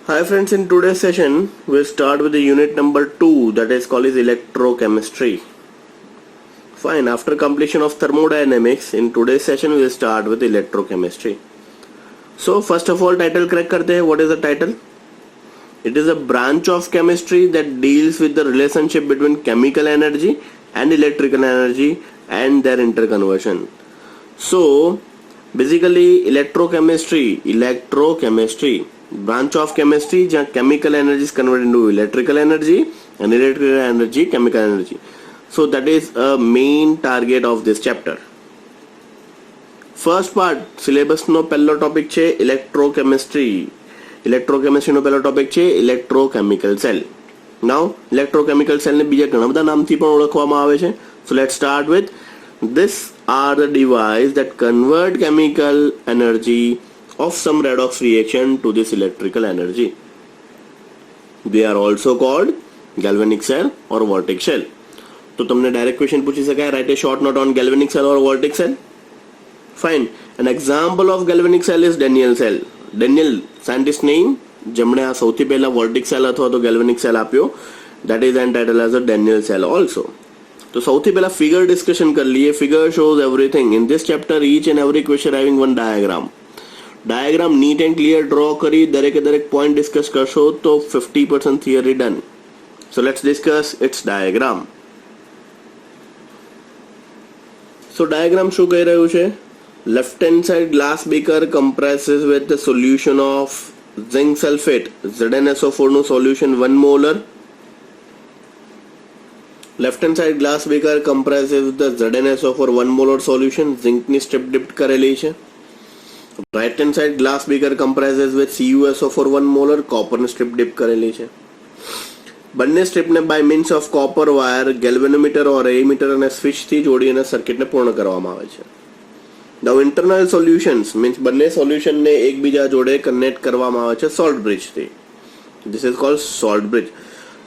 Hi friends, in today's session we'll start with the unit number 2, that is called is electrochemistry. Fine, after completion of thermodynamics, in today's session we'll start with electrochemistry. So first of all, title correct karte hai. What is the title? It is a branch of chemistry that deals with the relationship between chemical energy and electrical energy and their interconversion. So basically electrochemistry branch of chemistry जहाँ chemical energy is converted into electrical energy and electrical energy chemical energy. So that is a main target of this chapter. First part syllabus નો પહેલો topic છે electrochemistry. Electrochemistry નો પહેલો topic છે electrochemical cell. Now electrochemical cell ને બીજા ઘણા બધા નામથી પણ ઓળખવામાં આવે છે. So let's start with this are the device that convert chemical energy of some redox reaction to this electrical energy. They are also called galvanic cell or voltaic cell. तो तुमने डायरेक्ट क्वेश्चन पूछी सका है, right A short note on galvanic cell or voltaic cell. Fine. An example of galvanic cell is Daniell cell. Daniell scientist name જેમણે આ સૌથી પહેલા voltaic cell અથવા તો galvanic cell આપ્યો, that is entitled as a Daniell cell also. तो સૌથી પહેલા ફિગર ડિસ્કશન કરી લઈએ. Figure shows everything. In this chapter each and every question having one diagram. Diagram neat and clear draw करी, દરેકે દરેક પોઈન્ટ ડિસ્કસ કરશો તો 50% theory done. So let's discuss its diagram. So diagram શું કહી રહ્યું છે? Left hand side glass beaker compresses with the solution of zinc sulphate ZnSO4 નું solution 1 molar. Left hand side glass beaker compresses with the ZnSO4 1 molar solution, ઝિંકની strip dipped કરેલી છે. Right hand side glass beaker compresses with CuSO4 1 molar, કોપરની strip dip કરેલી છે. બંને સ્ટ્રીપને by means of copper wire galvanometer or ammeter અને સ્વિચથી જોડી અને સર્કિટને પૂર્ણ કરવામાં આવે છે. નાઉ ઇન્ટરનલ સોલ્યુશન્સ મીન્સ બંને સોલ્યુશનને એકબીજા જોડે કનેક્ટ કરવામાં આવે છે સોલ્ટ બ્રિજથી. This is called salt bridge.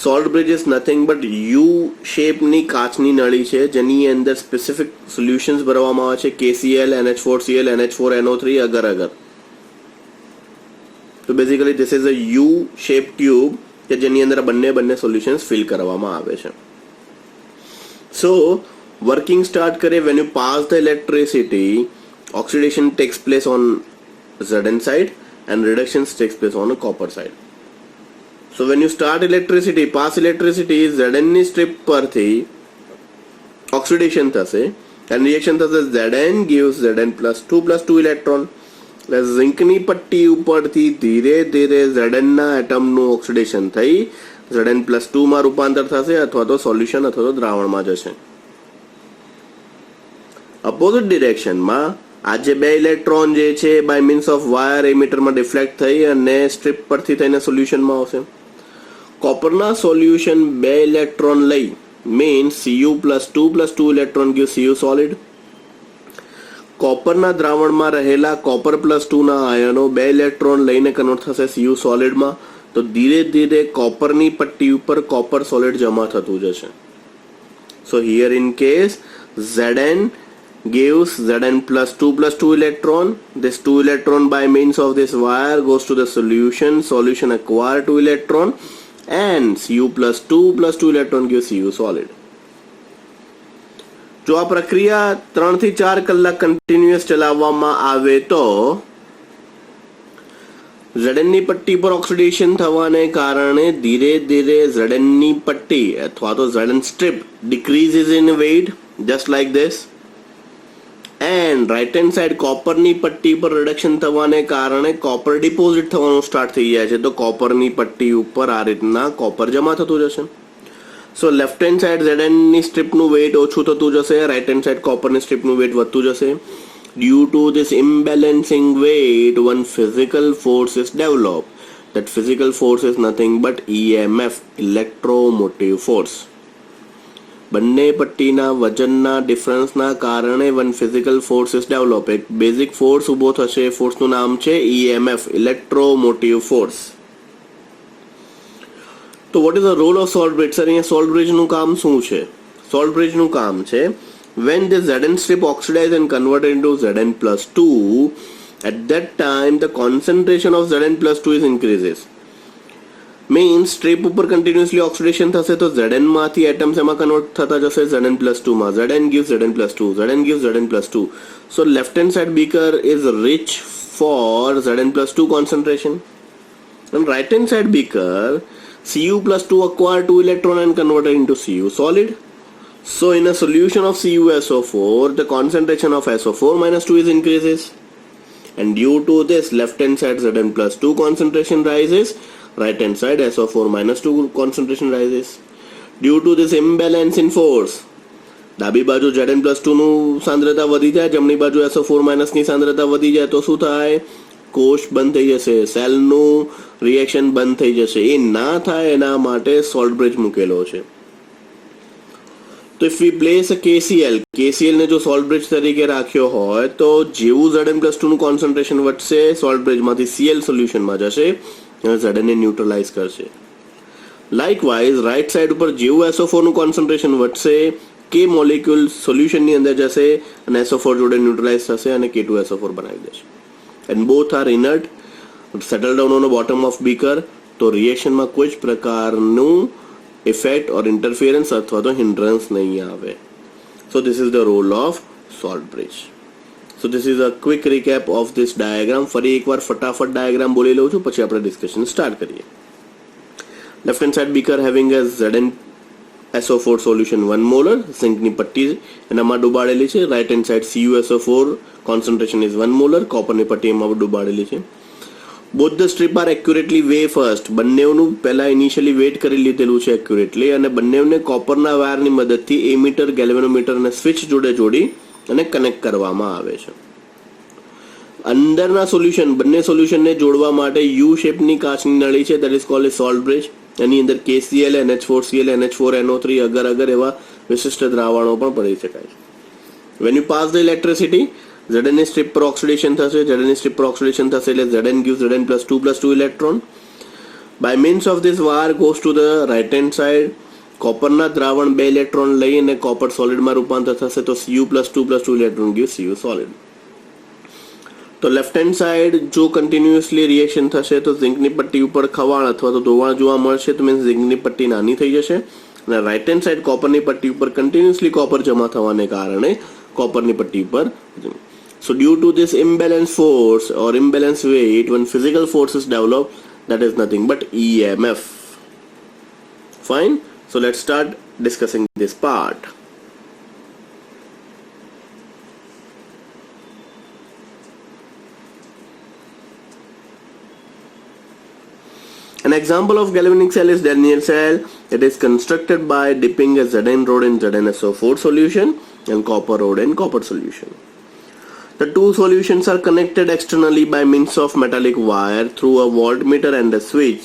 Salt bridge is nothing but U શેપની કાચની નળી છે જેની અંદર સ્પેસિફિક સોલ્યુશન્સ ભરવામાં આવે છે, KCl, NH4Cl, NH4NO3 અગર અગર. તો basically this is a you shape tube કે જેની અંદર બંને સોલ્યુશન્સ ફિલ કરવામાં આવે છે. સો વર્કિંગ સ્ટાર્ટ કરે when you pass the electricity, oxidation takes place on Zn side and reduction takes place on the copper side. So when you start electricity, pass electricity, Zn ની strip પરથી oxidation થશે and reaction થશે. Zn gives Zn+2 electron. એટલે ઝિંકની પટ્ટી ઉપરથી ધીરે ધીરે Zn ના એટમનું ઓક્સિડેશન થઈ Zn+2 માં રૂપાંતર થશે અથવા તો સોલ્યુશન અથવા તો દ્રાવણમાં જશે. અપોઝિટ ડિરેક્શનમાં આ જે બે ઇલેક્ટ્રોન જે છે બાય મીન્સ ઓફ વાયર એમીટરમાં ડિફ્લેક્ટ થઈ અને સ્ટ્રીપ પરથી થઈને સોલ્યુશનમાં આવશે. કોપરના સોલ્યુશન બે ઇલેક્ટ્રોન લઈ means Cu+2 electron give Cu solid. કોપરના દ્રાવણમાં રહેલા કોપર+2 ના આયનો બે ઇલેક્ટ્રોન લઈને કન્વર્ટ થશે Cu સોલિડમાં. તો ધીરે ધીરે કોપરની પટ્ટી ઉપર કોપર સોલિડ જમા થતું જશે. સો here in case Zn gives Zn+2 electron. This 2 electron by means of this wire goes to the solution. Solution acquire 2 electron and Cu+2 electron gives Cu solid. જો આ પ્રક્રિયા 3 થી 4 કલાક કન્ટિન્યુઅસ ચલાવવામાં આવે તો Zn ની પટ્ટી પર ઓક્સિડેશન થવાને કારણે ધીરે ધીરે Zn ની પટ્ટી અથવા તો Zn strip decreases in weight just like this. And right hand side કોપરની પટ્ટી પર રિડક્શન થવાને કારણે કોપર ડિપોઝિટ થવાનું સ્ટાર્ટ થઈ જાય છે. તો કોપરની પટ્ટી ઉપર આ રીતના કોપર જમા થતું જશે. So left hand side Zn ની સ્ટ્રીપનું વેઇટ ઓછું થતું જશે, રાઇટ હેન્ડ સાઇડ કોપરની સ્ટ્રીપનું વેઇટ વધતું જશે. Due to this imbalancing weight one physical force is develop. That physical force is nothing but EMF, electromotive force. બંને પટ્ટીના વજનના ડિફરન્સના કારણે one physical force is develop. એક બેઝિક ફોર્સ ઊભો થશે. ફોર્સનું નામ છે EMF, ઇલેક્ટ્રોમોટિવ ફોર્સ. તો what is the role of salt bridge? Sir અહીંયા સોલ્ટ બ્રિજનું કામ શું છે? સોલ્ટ બ્રિજનું કામ છે when the Zn strip oxidizes and converted into Zn+2, at that time the concentration of Zn+2 is increases. Means strip ઉપર continuously oxidation થશે તો Zn માંથી એટમ્સ એમાં કન્વર્ટ થતા જશે Zn+2 માં. Zn gives Zn+2, Zn gives Zn+2. So left hand side beaker is rich for Zn+2 concentration. And right hand side beaker, Cu+2 acquire 2 electron and converted into Cu solid. So in a solution of CuSO4, the concentration of SO4-2 is increases. And due to this, left hand side Zn+2 concentration rises, right hand side SO4-2 concentration rises. Due to this imbalance in force, ડાબી બાજુ Zn+2 નું સાંદ્રતા વધી જાય, જમણી બાજુ SO4- ની સાંદ્રતા વધી જાય તો શું થાય? કોષ બંધ થઈ જશે, સેલનું રિએક્શન બંધ થઈ જશે. એ ના થાય એના માટે સોલ્ટ બ્રિજ મૂકેલો છે. તો if V place a KCl ને જો સોલ્ટ બ્રિજ તરીકે રાખ્યો હોય તો જેવું Zn+2 નું કોન્સન્ટ્રેશન વધશે, સોલ્ટ બ્રિજમાંથી Cl સોલ્યુશનમાં જશે અને Zn ને ન્યુટ્રલાઇઝ કરશે. લાઇકવાઇઝ રાઇટ સાઇડ ઉપર જેવું SO4 નું કોન્સન્ટ્રેશન વધશે, K મોલેક્યુલ સોલ્યુશનની અંદર જશે અને SO4 જોડે ન્યુટ્રલાઇઝ થશે અને K2SO4 બનાવી દેશે. And both are inert, settle down on bottom of beaker. તો રિએક્શનમાં કોઈ જ પ્રકારનું ઇફેક્ટ ઓર ઇન્ટરફિયરન્સ અથવા તો હિન્ડ્રન્સ નહીં આવે. So this is the role of salt bridge. So this is a quick recap of this diagram. ફરી એકવાર ફટાફટ ડાયાગ્રામ બોલી લઉં છું, પછી આપણે ડિસ્કશન સ્ટાર્ટ કરીએ. Left hand side beaker having a ZnSO4 solution 1 molar, ઝિંકની પટ્ટી એનામાં ડુબાડેલી છે. Right hand side CuSO4 concentration is 1 molar, કોપરની પટ્ટી એમાં ડુબાડેલી છે. Both the strip are accurately weigh first. બંનેનું પહેલા ઇનિશિયલી વેટ કરી લીધેલું છે એક્યુરેટલી, અને બંનેને કોપરના વાયરની મદદથી એમીટર, ગેલ્વેનોમીટર અને સ્વિચ જોડે જોડી અને કનેક્ટ કરવામાં આવે છે. અંદરના સોલ્યુશન, બંને સોલ્યુશનને જોડવા માટે યુ શેપની કાચની નળી છે, that is called a salt bridge. એની અંદર KCl, NH4Cl, NH4NO3 અગર અગર એવા વિશિષ્ટ દ્રાવણો પણ પડી શકાય છે. When you pass the electricity, Zn ની સ્ટ્રીપ પર ઓક્સિડેશન થશે, Zn ની સ્ટ્રીપ પર ઓક્સિડેશન થશે એટલે Zn gives Zn+2 electron. By means of this wire goes to the right hand side. કોપરના દ્રાવણ 2 ઇલેક્ટ્રોન લઈ અને કોપર સોલિડમાં રૂપાંતર થશે તો Cu+2 electron gives Cu solid. તો લેફ્ટ હેન્ડ સાઈડ જો કન્ટિન્યુઅસલી રિએક્શન થશે તો ઝિંકની પટ્ટી ઉપર ખવાણ અથવા તો ધોવાણ જોવા મળશે, તો મીન્સ ઝિંકની પટ્ટી નાની થઈ જશે. અને રાઇટ હેન્ડ સાઈડ કોપરની પટ્ટી ઉપર કન્ટિન્યુઅસલી કોપર જમા થવાને કારણે કોપરની પટ્ટી ઉપર. So due to this imbalance force or imbalance weight, when physical force is developed, that is nothing but EMF. Fine. So let's start discussing this part. An example of galvanic cell is Daniell cell. It is constructed by dipping a Zn rod in ZnSO4 solution and copper rod in copper solution. The two solutions are connected externally by means of metallic wire through a voltmeter and a switch.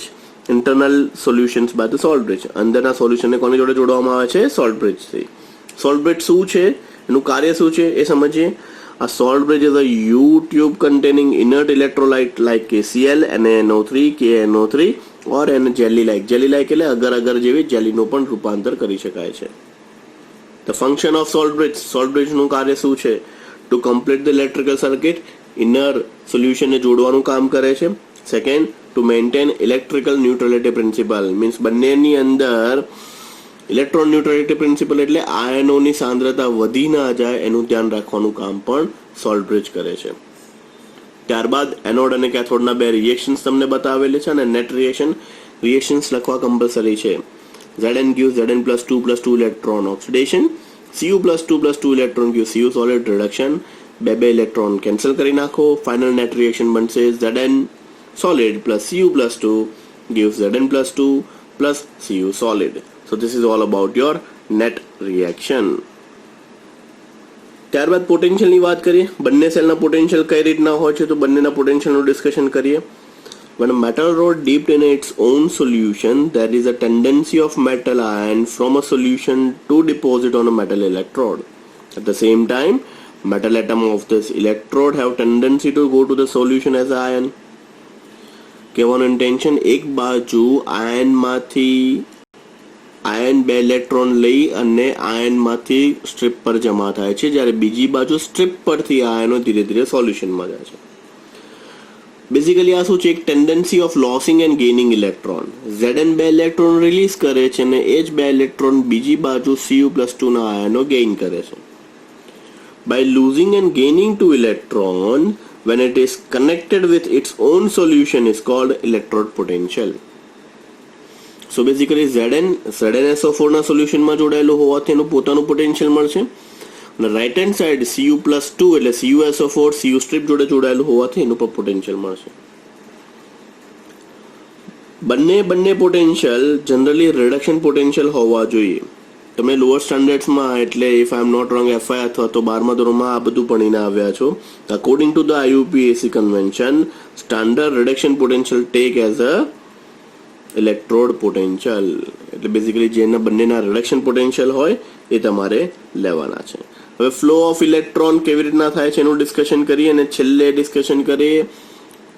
Internal solutions by the salt bridge. અંદરના સોલ્યુશનને કોની જોડે જોડવામાં આવે છે? Salt બ્રિજથી. Salt bridge શું છે, એનું કાર્ય શું છે એ સમજીએ. A salt bridge is a U-tube containing inert electrolyte like KCl, NaNO3, KNO3 or jelly-like. Jelly-like એટલે અગર જેવી જેલીનું પણ રૂપાંતર કરી શકાય છે. The function of salt bridgeનું કાર્ય શું છે? To complete the electrical circuit, inner solution ને જોડવાનું કામ કરે છે. Second, to maintain electrical neutrality principle, means બંનેની અંદર ઇલેક્ટ્રોન ન્યુટ્રાલિટી પ્રિન્સિપલ એટલે આયનોની સાંદ્રતા વધી ના જાય એનું ધ્યાન રાખવાનું કામ પણ સોલ્ટ બ્રિજ કરે છે. ત્યારબાદ એનોડ અને કેથોડના 2 રિએક્શન્સ તમને બતાવેલી છે અને નેટ રિએક્શન્સ લખવા કમ્પલસરી છે. Zn gives Zn+2 electron oxidation, Cu+2 electron gives Cu solid reduction. 2 electron cancel કરી નાખો, ફાઇનલ નેટ રિએક્શન બનશે Zn solid plus Cu+2 gives Zn+2 plus Cu solid. So this is all about your net reaction. ત્યારબાદ પોટેન્શિયલની વાત કરીએ. બંને સેલના potential કઈ રીતના હોય છે તો બંનેના પોટેન્શિયલનું ડિસ્કશન કરીએ. When a metal rod dipped in its own solution, there is a tendency of metal ion from a solution to deposit on a metal electrode. At the same time, metal atom of this electrode have tendency to go to the solution as ion. કહેવાનું intention, એક બાજુ આયનમાંથી ion 2 electron લઈ અને આયનમાંથી strip પર જમા થાય છે, જ્યારે બીજી બાજુ સ્ટ્રીપ પરથી આયનો ધીરે ધીરે સોલ્યુશનમાં જાય છે. બેઝિકલી આ શું છે, એક tendency of losing and gaining electron. Zn બે ઇલેક્ટ્રોન રિલીઝ કરે છે અને એ જ બે ઇલેક્ટ્રોન બીજી બાજુ Cu+2 ના આયનો ગેઇન કરે છે. By losing and gaining two electron when it is connected with its own solution is called electrode potential. So basically ZnSO4 ના સોલ્યુશનમાં જોડાયેલું હોવાથી એનું પોતાનું પોટેન્શિયલ મળશે અને રાઈટ હેન્ડ સાઈડ Cu+2 એટલે CuSO4 Cu સ્ટ્રીપ જોડે જોડાયેલું હોવાથી એનું પણ પોટેન્શિયલ મળશે. બંને પોટેન્શિયલ જનરલી રિડક્શન પોટેન્શિયલ હોવા જોઈએ. તમે લોઅર સ્ટાન્ડર્ડ્સમાં એટલે if I am not wrong FI અથવા તો 12મા ધોરણમાં આ બધું ભણીને આવ્યા છો. According to the IUPAC convention standard reduction potential take as a electrode potential, એટલે બેઝિકલી જેના બંનેના રિડક્શન પોટેન્શિયલ હોય એ તમારે લેવાના છે. હવે ફ્લો ઓફ ઇલેક્ટ્રોન કેવી રીતના થાય છે એનું ડિસ્કશન કરીએ અને છેલ્લે ડિસ્કશન કરીએ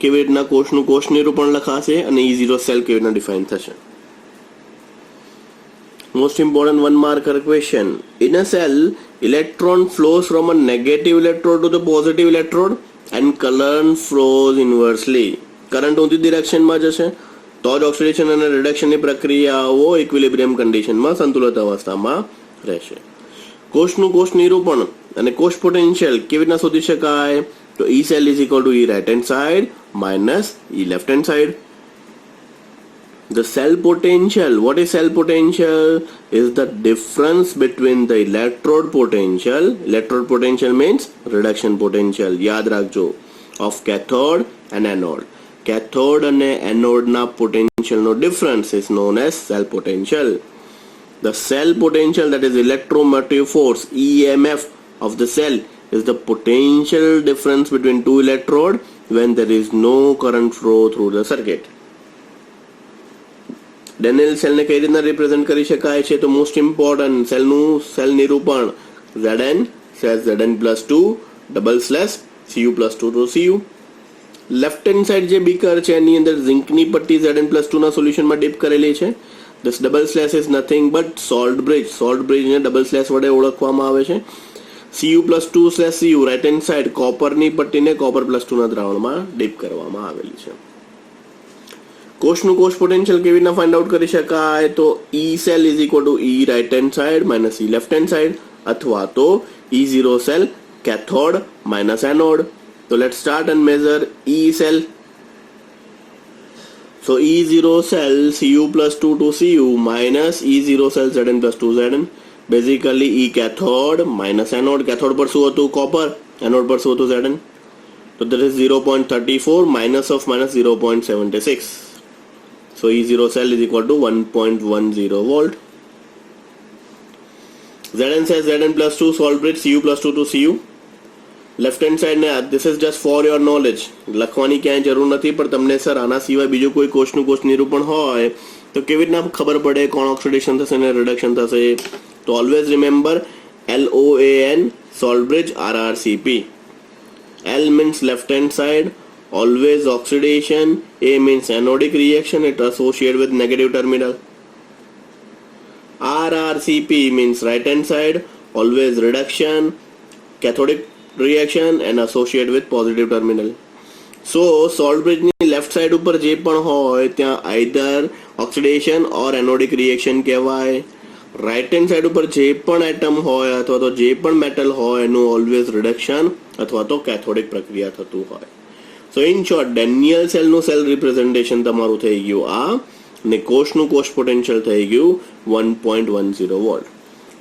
કેવી રીતના કોષનું કોષ નિરૂપણ લખાશે અને E0 સેલ કેવી રીતના ડિફાઇન થશે. Most important 1 marker question. In a cell, electron flows from a negative electrode to the positive electrode and current flows inversely. Current ઊંધી ડિરેક્શનમાં જશે તો જ ઓક્સિડેશન અને રિડક્શનની પ્રક્રિયાઓ ઇક્વિલિબ્રિયમ કન્ડિશનમાં સંતુલિત અવસ્થામાં રહેશે. કોષનું કોષ નિરૂપણ અને કોષ પોટેન્શિયલ કેવી રીતના શોધી શકાય? તો E cell is equal to E right hand side minus E left hand side. The cell potential, what is cell potential? Is the difference between the electrode potential means reduction potential, યાદ રાખજો, of cathode and anode. Cathode and anode na potential no difference is known as cell potential. The cell potential, that is electromotive force, EMF of the cell, is the potential difference between two electrodes when there is no current flow through the circuit. Daniel સેલને કઈ રીતના represent કરી શકાય છે? તો most important સેલનું cell નિરૂપણ Zn says Zn+2 double slash Cu+2 to Cu. Left hand side જે બીકર છે એની અંદર ઝિંકની પટ્ટી Zn+2 ના સોલ્યુશનમાં ડીપ કરેલી છે. This double slash is nothing but salt બ્રિજને ડબલ સ્લેશ વડે ઓળખવામાં આવે છે. Cu+2/Cu રાઈટ હેન્ડ સાઈડ કોપરની પટ્ટીને Copper+2 ના દ્રાવણમાં ડીપ કરવામાં આવેલી છે. કોષનું કોષ પોટેન્શિયલ કેવી રીતના ફાઇન્ડ આઉટ કરી શકાય? તો E cell is equal to E right hand side minus E left hand side અથવા તો E0 cell cathode minus anode. So let's start and measure E cell. So E0 cell Cu+2 to Cu minus E0 cell Zn+2 Zn. Basically E cathode minus anode. Cathode પર શું હતું? Copper. Anode પર શું હતું? Zn. So that is 0.34 minus of minus 0.76. So E0 cell is equal to 1.10 volt. Zn says Zn+2 salt bridge Cu+2 to Cu. Left hand side ને this is just for your knowledge, લખવાની ક્યાંય જરૂર નથી, પણ તમને sir આના સિવાય બીજું કોઈ કોષનું કોષ નિરૂપણ હોય તો કેવી રીતના ખબર પડે કોણ ઓક્સિડેશન થશે અને રિડક્શન થશે? તો always remember LOAN salt bridge RRCP. L means left hand side, always oxidation. A means anodic reaction, it associated with negative terminal. RRCP means right hand side, always reduction, cathodic reaction and associated with positive terminal. So salt bridge ની left side ઉપર જે પણ હોય ત્યાં either oxidation or anodic reaction કહેવાય. Right hand side ઉપર જે પણ એટમ હોય અથવા તો જે પણ મેટલ હોય એનું ઓલવેઝ રિડક્શન અથવા તો કેથોડિક પ્રક્રિયા થતું હોય. સો ઇન શોર્ટ ડેનિયલ સેલનું સેલ રિપ્રેઝન્ટેશન તમારું થઈ ગયું આ, અને કોષનું કોષ પોટેન્શિયલ થઈ ગયું 1.10 volt.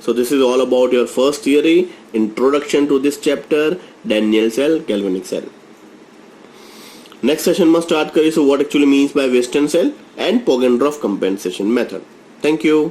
So this is all about your first theory, introduction to this chapter, Daniell cell, galvanic cell. Next session માં start કરીશું what actually means by Western cell and Poggendorff compensation method. Thank you.